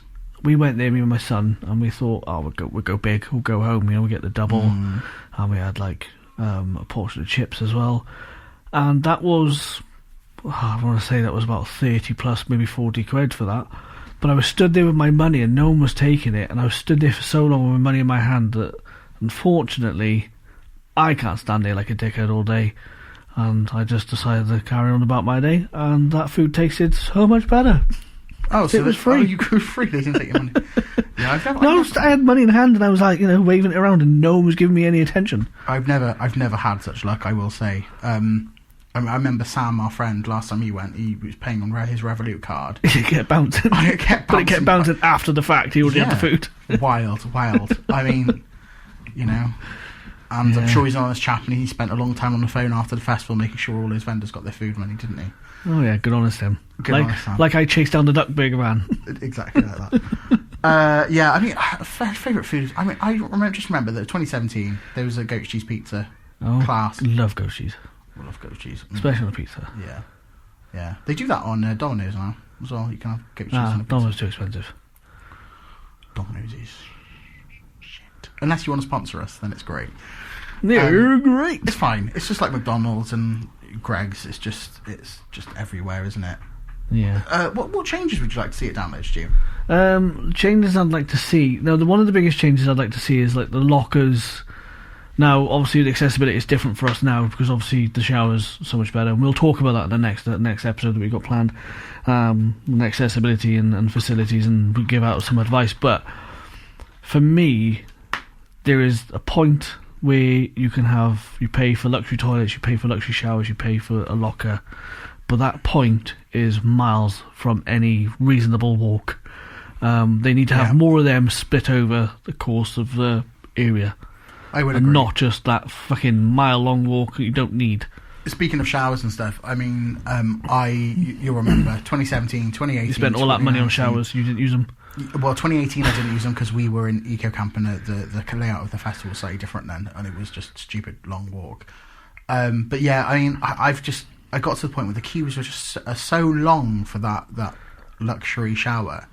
we went there, me and my son, and we thought, we'll go big, we'll go home. We'll get the double, and we had a portion of chips as well. And that was, I want to say that was about 30 plus, maybe 40 quid for that. But I was stood there with my money and no one was taking it, and I was stood there for so long with my money in my hand that, unfortunately, I can't stand there like a dickhead all day, and I just decided to carry on about my day, and that food tasted so much better. Oh, so it was free. You could free. They didn't take your money. Yeah, I had money in hand and I was waving it around, and no one was giving me any attention. I've never had such luck, I will say. I remember Sam, our friend, last time he went, he was paying on his Revolut card. It kept bouncing. But it kept bouncing after the fact. He already had the food. Wild. I mean, and I'm sure he's on this chap, and he spent a long time on the phone after the festival making sure all his vendors got their food money, didn't he? Oh yeah, good honest him. Like I chased down the Duck Burger man. Exactly like that. I mean, favourite food. I mean, I remember that 2017 there was a goat cheese pizza class. Love goat cheese. I love goat cheese, especially on a pizza. Yeah. They do that on Domino's now as well. You can have goat cheese on a pizza. Domino's too expensive. Domino's is shit. Unless you want to sponsor us, then it's great. They're great. It's fine. It's just like McDonald's and Greg's. It's just everywhere, isn't it? Yeah. What changes would you like to see at Download, Stu? Changes I'd like to see. Now, one of the biggest changes I'd like to see is the lockers. Now, obviously, the accessibility is different for us now because obviously the shower's so much better. And we'll talk about that in the next episode that we've got planned. Accessibility and facilities, and we give out some advice. But for me, there is a point where you pay for luxury toilets, you pay for luxury showers, you pay for a locker. But that point is miles from any reasonable walk. They need to have more of them split over the course of the area. I would agree. Not just that fucking mile-long walk that you don't need. Speaking of showers and stuff, I mean, you'll remember, 2017, 2018... You spent all that money on showers, you didn't use them? Well, 2018 I didn't use them because we were in Eco Camp and the layout of the festival was slightly different then, and it was just a stupid long walk. But yeah, I mean, I got to the point where the queues were just so long for that luxury shower.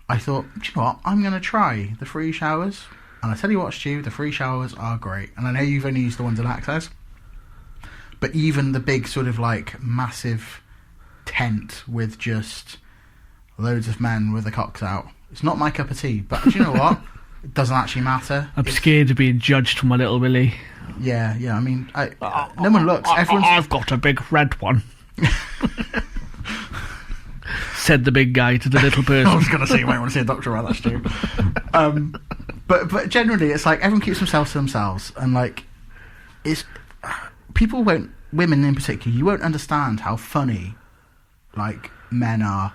I thought, do you know what, I'm going to try the free showers. And I tell you what, Stu, the free showers are great. And I know you've only used the ones in Access, but even the big sort of massive tent with just loads of men with their cocks out, it's not my cup of tea. But do you know what? It doesn't actually matter. I'm scared of being judged for my little Willy. Yeah. I mean, no one looks. I've got a big red one. Said the big guy to the little person. I was going to say you might want to see a doctor about that, Stu. But generally, it's everyone keeps themselves to themselves, and it's people won't, women in particular, you won't understand how funny men are.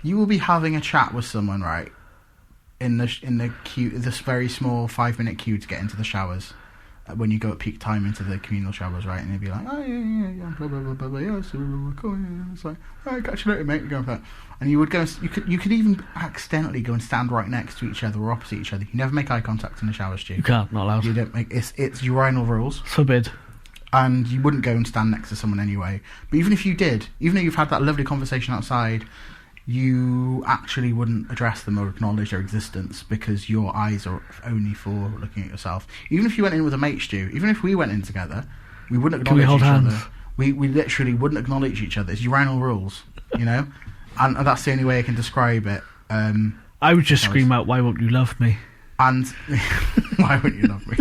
You will be having a chat with someone, right, in the queue, this very small 5-minute queue to get into the showers. When you go at peak time into the communal showers, right, and they'd be like, oh yeah, blah blah blah blah blah, yeah, so cool, yeah. It's like, alright, catch you later, mate. You go for that, and you would go. You could even accidentally go and stand right next to each other or opposite each other. You never make eye contact in the showers, Stu. You can't, not allowed. You don't make it's urinal rules. Forbid. And you wouldn't go and stand next to someone anyway. But even if you did, even though you've had that lovely conversation outside, you actually wouldn't address them or acknowledge their existence because your eyes are only for looking at yourself. Even if you went in with a mate, Stu, even if we went in together, we wouldn't acknowledge each other. We literally wouldn't acknowledge each other. It's urinal rules, and that's the only way I can describe it. I would just scream out, "Why won't you love me?" And why won't you love me?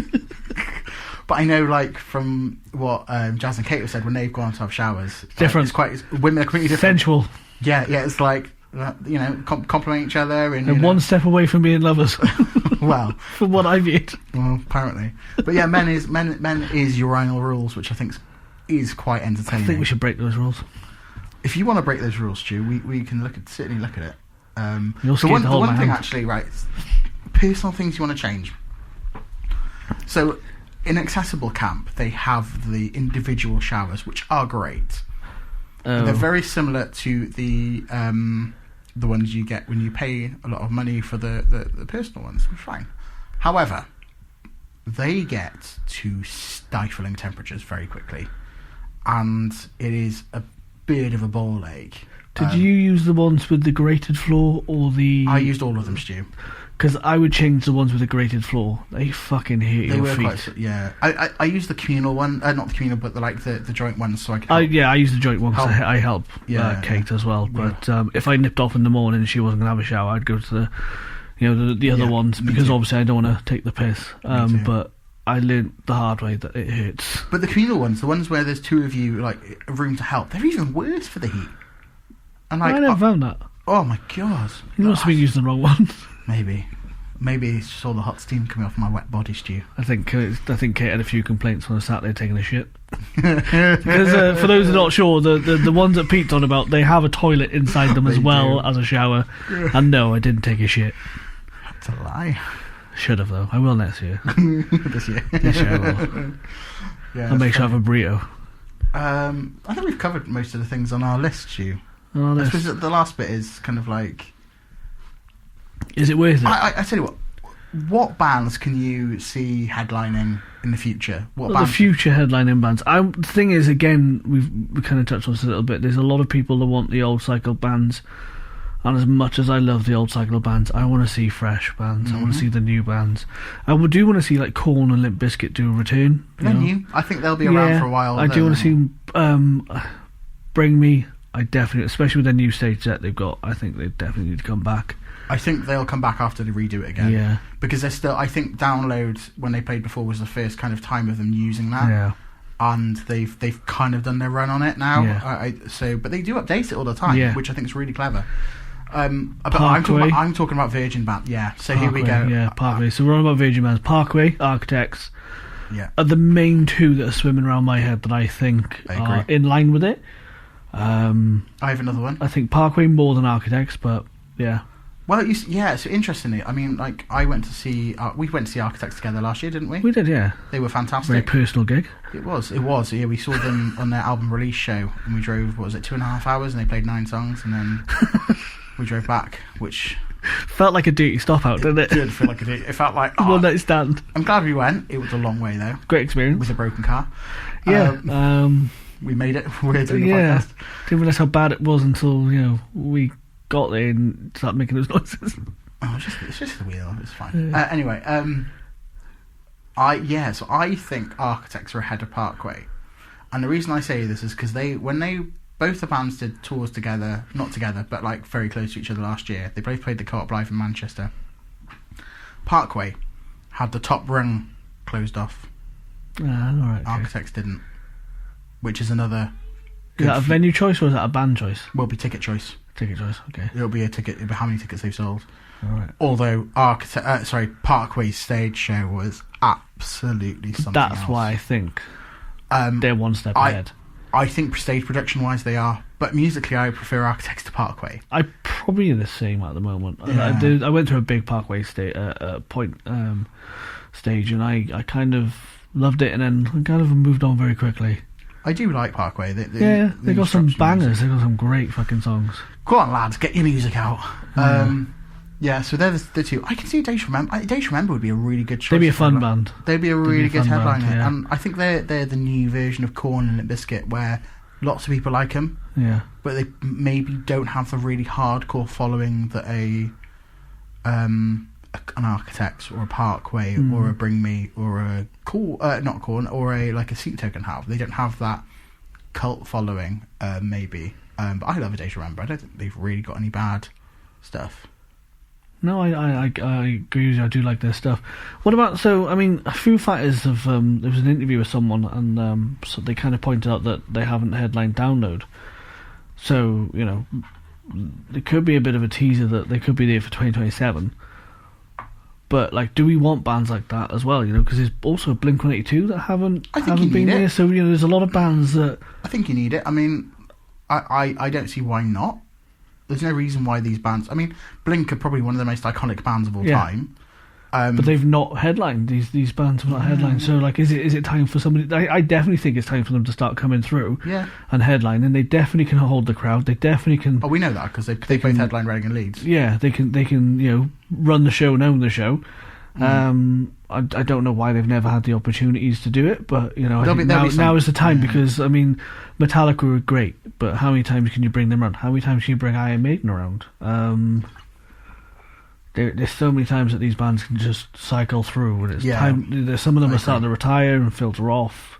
But I know, like, from what Jazz and Kate have said, when they've gone to have showers, different. Women are completely different. Sensual. Yeah, it's like, compliment each other. And one step away from being lovers. Well. From what I've heard. Well, apparently. But yeah, men is urinal rules, which I think is quite entertaining. I think we should break those rules. If you want to break those rules, Stu, we can certainly look at it. You're scared to hold my hand. The one thing, actually, right, personal things you want to change. So, in Accessible Camp, they have the individual showers, which are great. Oh. They're very similar to the ones you get when you pay a lot of money for the personal ones, which is fine. However, they get to stifling temperatures very quickly, and it is a bit of a ball ache. Did you use the ones with the grated floor or the... I used all of them, Stu. Because I would change the ones with the grated floor. They fucking hurt your feet. Yeah. I used the communal one, not the communal, but the joint ones, so I could help. I use the joint one because I help Kate as well. But if I nipped off in the morning and she wasn't going to have a shower, I'd go to the other ones, because obviously I don't want to take the piss. But I learned the hard way that it hurts. But the communal ones, the ones where there's two of you, like, a room to help, they're even worse for the heat. And like, I never found that. Oh my god! You must have been using the wrong one. Maybe it's just all the hot steam coming off my wet body, Stu. I think Kate had a few complaints on a Saturday taking a shit. Because for those who are not sure, the ones that Pete's on about, they have a toilet inside them as well as a shower. And no, I didn't take a shit. That's a lie. Should have though. I will next year. This year. This year I will. Yeah, I'll make sure I have a burrito. I think we've covered most of the things on our list, Stu. I suppose the last bit is kind of like... Is it worth it? I tell you what bands can you see headlining in the future? The future headlining bands. The thing is, again, we kind of touched on this a little bit, there's a lot of people that want the old cycle bands, and as much as I love the old cycle bands, I want to see fresh bands. I want to see the new bands. I do want to see like Korn and Limp Bizkit do a return. They're new. I think they'll be around for a while. I do want to see Bring Me. I definitely, especially with their new stage set they've got, I think they definitely need to come back. I think they'll come back after they redo it again. Yeah. Because they're still, I think Download, when they played before, was the first kind of time of them using that. Yeah. And they've kind of done their run on it now. Yeah. But they do update it all the time, which I think is really clever. But I'm talking about Virgin Band. Yeah. So Parkway, here we go. Yeah, Parkway. So we're on about Virgin Bands. Parkway, Architects. Yeah. Are the main two that are swimming around my head that I think are in line with it. I have another one. I think Parkway more than Architects, but yeah. Well, so interestingly, I mean, like, we went to see Architects together last year, didn't we? We did, yeah. They were fantastic. Very personal gig. It was. Yeah, we saw them on their album release show, and we drove, 2.5 hours, and they played 9 songs, and then we drove back, which... Felt like a dirty stop out, didn't it? It did feel like a dirty... It felt like... One night stand. I'm glad we went. It was a long way, though. Great experience. With a broken car. Yeah. We made it. We're doing the podcast. Didn't realise how bad it was until, we got there and started making those noises. Oh, it's just the wheel. It's fine. Yeah. Anyway, so I think Architects are ahead of Parkway, and the reason I say this is because both the bands did tours together, not together, but like very close to each other last year. They both played the Co-op Live in Manchester. Parkway had the top rung closed off. All right. Okay. Architects didn't, which is another. Is that a venue choice or is that a band choice? Will be ticket choice. Ticket choice. Okay. It'll be how many tickets they've sold. All right. Although Parkway's stage show was absolutely something That's else. why I think they're one step ahead. I think stage production wise they are, but musically I prefer Architects to Parkway. I probably the same at the moment. Yeah. I went through a big Parkway stage, and I kind of loved it, and then I kind of moved on very quickly. I do like Parkway. They got some bangers. They got some great fucking songs. Go on, lads, get your music out. So they're the two. I can see Days to Remember. Days to Remember would be a really good choice. They'd be a fun band. They'd be a really good headliner. Yeah. And I think they're the new version of Korn and Limp Bizkit, where lots of people like them. Yeah. But they maybe don't have the really hardcore following that an Architects or a Parkway or a Bring Me or a not Korn or a Seat Token have. They don't have that cult following, maybe. But I love A Day to Remember. I don't think they've really got any bad stuff. No, I agree with you. I do like their stuff. What about, so, I mean, Foo Fighters have, there was an interview with someone, and so they kind of pointed out that they haven't headlined Download. So, you know, it could be a bit of a teaser that they could be there for 2027. But, like, do we want bands like that as well, you know? Because there's also Blink-182 that haven't been there. So, you know, there's a lot of bands that... I think you need it. I mean, I don't see why not. There's no reason why these bands... I mean, Blink are probably one of the most iconic bands of all time. But they've not headlined. These bands have not headlined. So, like, is it time for somebody... I definitely think it's time for them to start coming through and headline. And they definitely can hold the crowd. They definitely can... Oh, we know that, because they both headline Reading and Leeds. Yeah, they can, you know, run the show and own the show. I don't know why they've never had the opportunities to do it, but, you know, I think now is the time, because, I mean, Metallica were great, but how many times can you bring them around? How many times can you bring Iron Maiden around? There's so many times that these bands can just cycle through, and it's time. Some of them are starting to retire and filter off.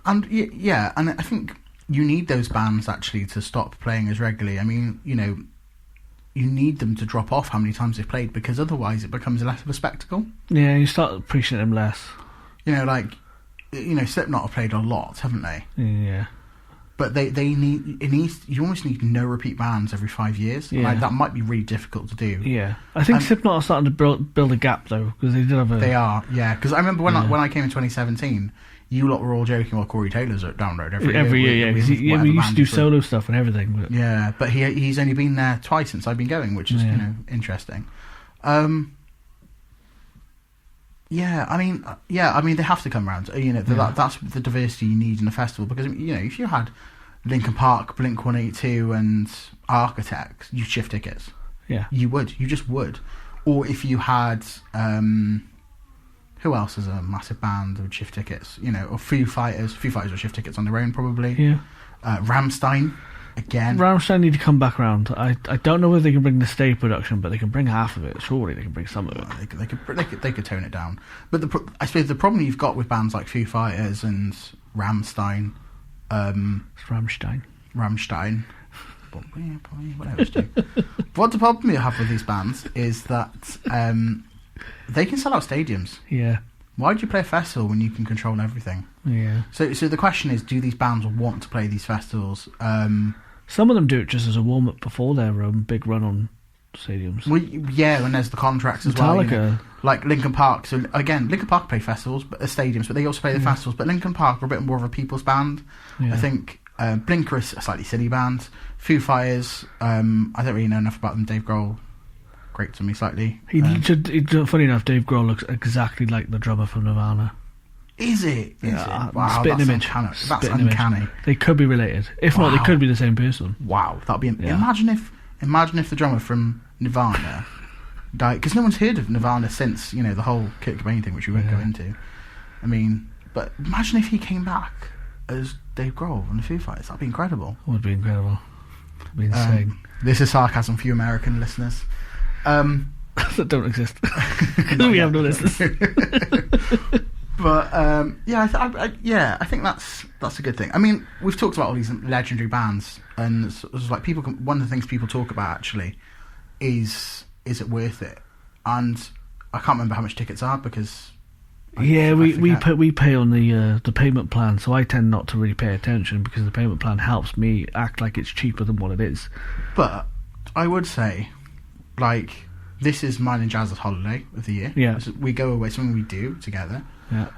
And and I think you need those bands actually to stop playing as regularly. I mean, you know, you need them to drop off how many times they've played, because otherwise it becomes less of a spectacle. Yeah, you start appreciating them less. You know, like, you know, Slipknot have played a lot, haven't they? Yeah. But you almost need no repeat bands every 5 years. Yeah. Like, that might be really difficult to do. Yeah. I think Slipknot are starting to build a gap, though, because they did have a... They are, yeah. Because I remember when I came in 2017, you lot were all joking while Corey Taylor's at Download every year. Yeah, because we used to do solo stuff and everything. But... Yeah, but he's only been there twice since I've been going, which is, you know, interesting. Yeah, I mean, they have to come around. You know, that's the diversity you need in a festival, because, you know, if you had Linkin Park, Blink-182 and Architects, you'd shift tickets. Yeah. You would. You just would. Or if you had... who else is a massive band that would shift tickets? You know, or Foo Fighters. Foo Fighters would shift tickets on their own, probably. Yeah. Rammstein, again. Rammstein need to come back around. I don't know whether they can bring the stage production, but they can bring half of it. Surely they can bring some of it. They could tone it down. But I suppose the problem you've got with bands like Foo Fighters and Rammstein... Rammstein. Whatever. What the problem you have with these bands is that they can sell out stadiums. Yeah. Why do you play a festival when you can control everything? Yeah. So the question is, do these bands want to play these festivals? Some of them do it just as a warm up before their big run on stadiums. Well, yeah, and there's the contracts as well. You know, like Linkin Park. So again, Linkin Park play festivals, but stadiums, but they also play the festivals. But Linkin Park are a bit more of a people's band. Yeah. I think Blink are a slightly silly band. Foo Fighters, I don't really know enough about them. Dave Grohl grates on me slightly. Funny enough, Dave Grohl looks exactly like the drummer from Nirvana. Is it? Yeah, wow, spitting image. That's uncanny. They could be related. If not, they could be the same person. Wow, that'd be... Imagine if the drummer from Nirvana died, because no one's heard of Nirvana since, you know, the whole Kurt Cobain thing, which we won't go into. I mean, but imagine if he came back as Dave Grohl and the Foo Fighters. That'd be incredible. It would be incredible. It'd be insane. This is sarcasm for you American listeners. That don't exist. We have no listeners. But I think that's a good thing. I mean, we've talked about all these legendary bands, and it's like one of the things people talk about actually is it worth it? And I can't remember how much tickets are, because we pay on the payment plan, so I tend not to really pay attention, because the payment plan helps me act like it's cheaper than what it is. But I would say, like, this is mine and Jazz's holiday of the year. Yeah, we go away, something we do together. Yeah.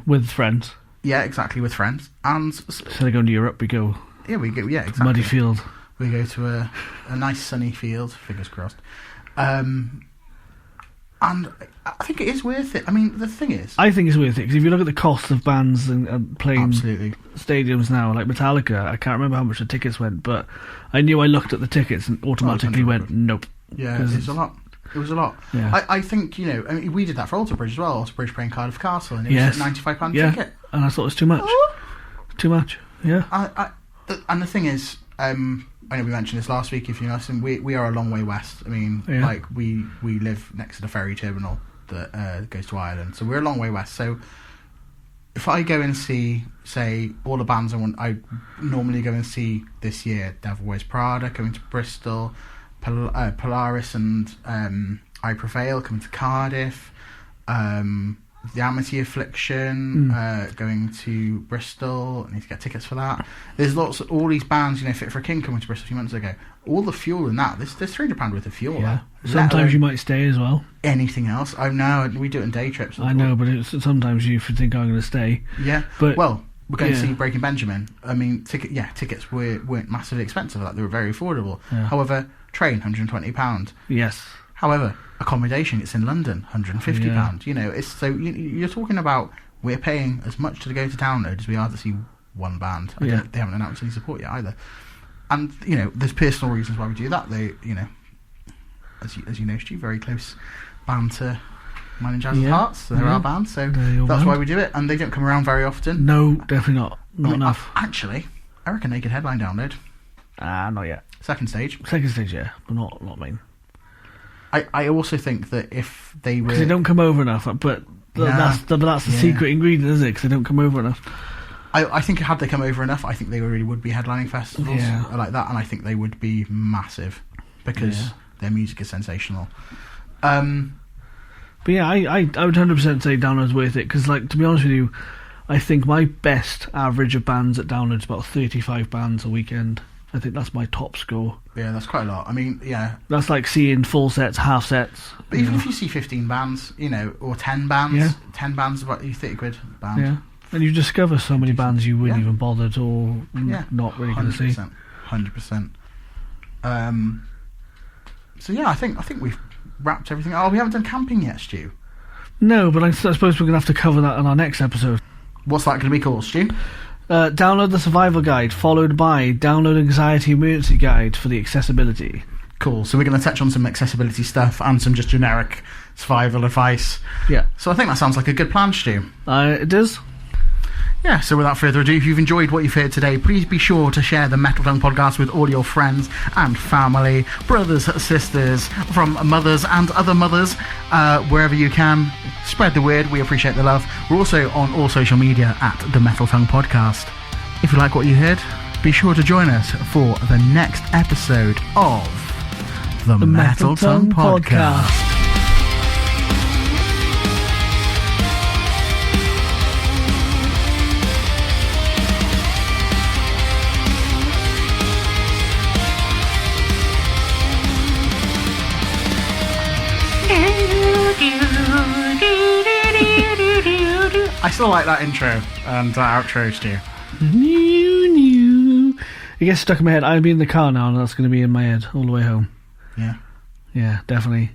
With friends. Yeah, exactly, with friends. And so they go to Europe, we go. Yeah, we go. Yeah, exactly. Muddy field. We go to a nice sunny field. Fingers crossed. And I think it is worth it. I mean, the thing is, I think it's worth it, because if you look at the cost of bands and playing absolutely stadiums now, like Metallica, I can't remember how much the tickets went, but I knew I looked at the tickets and automatically went nope. Yeah, it was a lot. It was a lot. Yeah. I think, you know, I mean, we did that for Alter Bridge as well. Alter Bridge playing Cardiff Castle, and it was a £95 ticket. And I thought it was too much. Too much. Yeah. And the thing is, I know we mentioned this last week. If you know, we are a long way west. I mean, like we live next to the ferry terminal that goes to Ireland, so we're a long way west. So if I go and see, say, all the bands I normally go and see this year, Devil Wears Prada coming to Bristol, Polaris and I Prevail coming to Cardiff. The Amity Affliction going to Bristol. I need to get tickets for that. There's all these bands, Fit for a King coming to Bristol a few months ago. All the fuel in that. There's £300 worth of fuel there. Sometimes you might stay as well. Anything else? I know, we do it in day trips. I know, but sometimes you think I'm going to stay. Yeah, but well, we're going to see Breaking Benjamin. I mean, tickets weren't massively expensive. They were very affordable. Yeah. However, train £120. Yes. However, accommodation, it's in London, £150. It's so you're talking about we're paying as much to go to Download as we are to see one band. They haven't announced any support yet either. And there's personal reasons why we do that. They, as you know, Stu, very close band to Mine and Jazz's Hearts. So they're our band, so that's why we do it. And they don't come around very often. No, definitely not. Not enough. Actually, I reckon they could headline Download. Not yet. Second stage, yeah, but not main. I also think that if they were... Because they don't come over enough, but that's the secret ingredient, isn't it? Because they don't come over enough. I think had they come over enough, I think they really would be headlining festivals like that, and I think they would be massive because their music is sensational. But yeah, I would 100% say Download's worth it, because to be honest with you, I think my best average of bands at Download is about 35 bands a weekend. I think that's my top score. Yeah, that's quite a lot. I mean, yeah. That's like seeing full sets, half sets. But even if you see 15 bands, or 10 bands, 10 bands about £30 band. Yeah. And you discover so many bands you wouldn't even bother or not really going to see. 100%. So yeah, I think we've wrapped everything. Oh, we haven't done camping yet, Stu. No, but I suppose we're going to have to cover that in our next episode. What's that going to be called, Stu? Download the Survival Guide, followed by Download Anxiety Emergency Guide for the accessibility. Cool. So we're going to touch on some accessibility stuff and some just generic survival advice. Yeah. So I think that sounds like a good plan, Stu. It does. Yeah, so without further ado, if you've enjoyed what you've heard today, please be sure to share the Metal Tongue podcast with all your friends and family, brothers, sisters, from mothers and other mothers, wherever you can. Spread the word. We appreciate the love. We're also on all social media at the Metal Tongue podcast. If you like what you heard, be sure to join us for the next episode of the Metal Tongue podcast. I still like that intro and that outro, Stu. It gets stuck in my head. I'll be in the car now and that's going to be in my head all the way home. Yeah. Yeah, definitely.